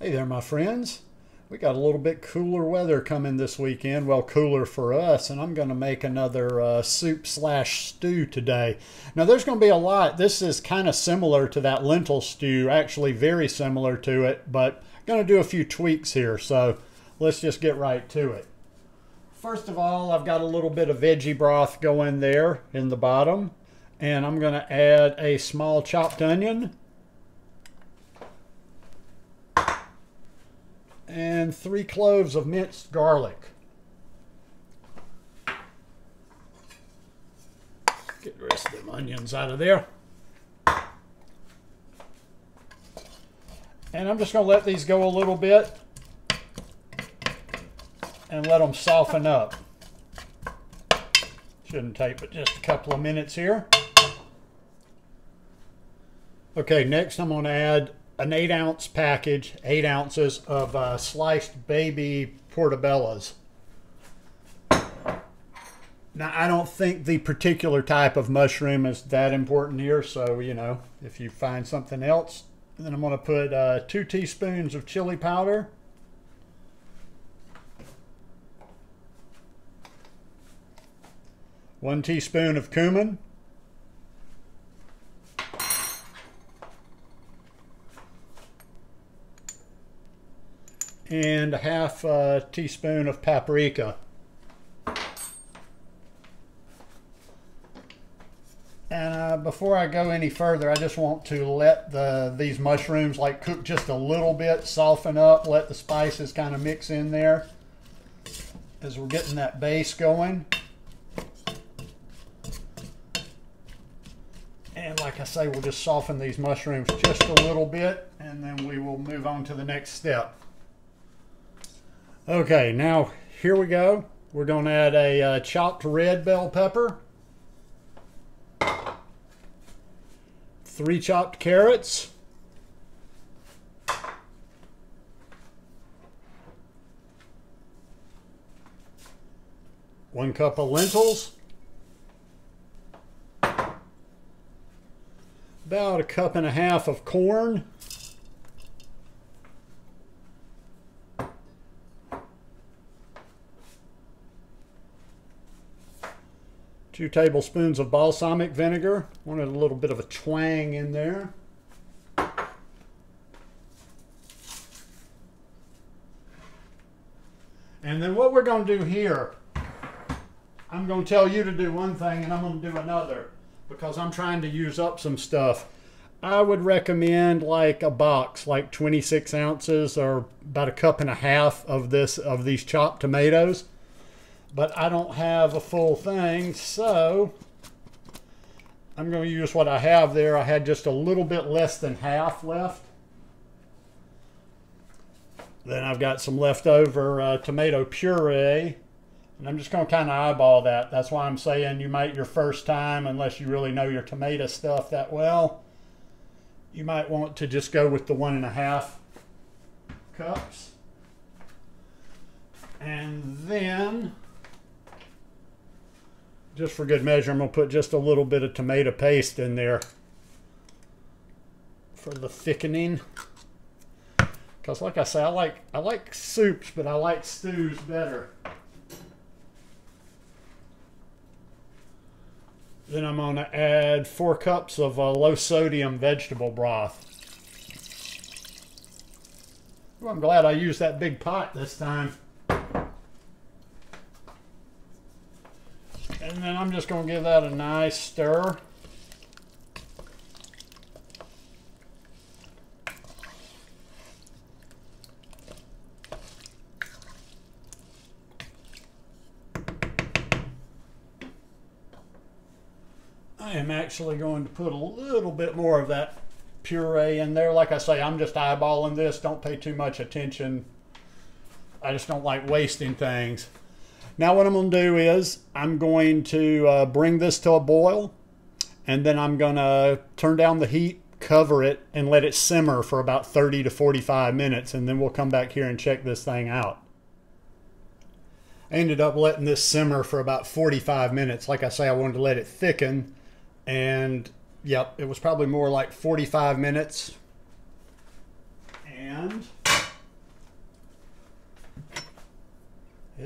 Hey there, my friends. We got a little bit cooler weather coming this weekend. Well, cooler for us, and I'm going to make another soup slash stew today. Now, there's going to be a lot. This is kind of similar to that lentil stew, actually very similar to it, but I'm going to do a few tweaks here, so let's just get right to it. First of all, I've got a little bit of veggie broth going there in the bottom, and I'm going to add a small chopped onion, and 3 cloves of minced garlic. Get the rest of them onions out of there. And I'm just going to let these go a little bit and let them soften up. Shouldn't take but just a couple of minutes here. Okay, next I'm going to add an 8-ounce package, 8 ounces of sliced baby portobellos. Now, I don't think the particular type of mushroom is that important here, so, you know, if you find something else. And then I'm going to put 2 teaspoons of chili powder. One teaspoon of cumin. And a half teaspoon of paprika. And before I go any further, I just want to let these mushrooms cook just a little bit, soften up, let the spices kind of mix in there as we're getting that base going. And like I say, we'll just soften these mushrooms just a little bit, and then we will move on to the next step. Okay, now here we go. We're going to add a chopped red bell pepper, 3 chopped carrots, 1 cup of lentils, about 1.5 cups of corn, 2 tablespoons of balsamic vinegar. Wanted a little bit of a twang in there. And then what we're going to do here, I'm going to tell you to do one thing and I'm going to do another because I'm trying to use up some stuff. I would recommend like a box, like 26 ounces or about 1.5 cups of these chopped tomatoes. But I don't have a full thing, so I'm going to use what I have there. I had just a little bit less than half left. Then I've got some leftover tomato puree, and I'm just going to kind of eyeball that. That's why I'm saying you might your first time, unless you really know your tomato stuff that well, you might want to just go with the 1.5 cups. And then, just for good measure, I'm going to put just a little bit of tomato paste in there for the thickening. Because like I say, I like soups, but I like stews better. Then I'm going to add 4 cups of low sodium vegetable broth. Ooh, I'm glad I used that big pot this time. And then I'm just going to give that a nice stir. I am actually going to put a little bit more of that puree in there. Like I say, I'm just eyeballing this. Don't pay too much attention. I just don't like wasting things. Now what I'm going to do is I'm going to bring this to a boil, and then I'm going to turn down the heat, cover it, and let it simmer for about 30 to 45 minutes, and then we'll come back here and check this thing out. I ended up letting this simmer for about 45 minutes. Like I say, I wanted to let it thicken, and yep, it was probably more like 45 minutes. And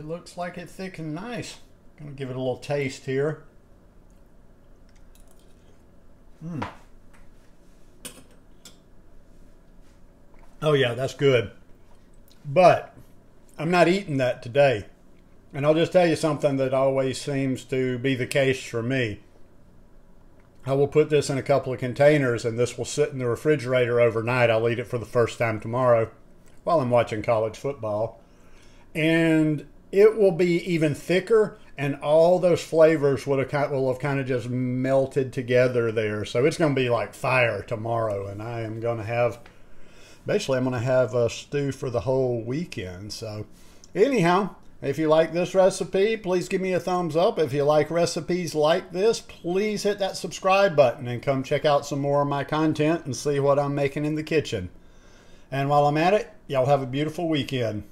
it looks like it thickened nice. Gonna give it a little taste here. Oh yeah, that's good. But I'm not eating that today. And I'll just tell you something that always seems to be the case for me. I will put this in a couple of containers and this will sit in the refrigerator overnight. I'll eat it for the first time tomorrow while I'm watching college football. And it will be even thicker and all those flavors will have kind of just melted together there. So it's going to be like fire tomorrow, and I am going to have, basically I'm going to have a stew for the whole weekend. So anyhow, if you like this recipe, please give me a thumbs up. If you like recipes like this, please hit that subscribe button and come check out some more of my content and see what I'm making in the kitchen. And while I'm at it, y'all have a beautiful weekend.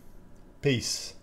Peace.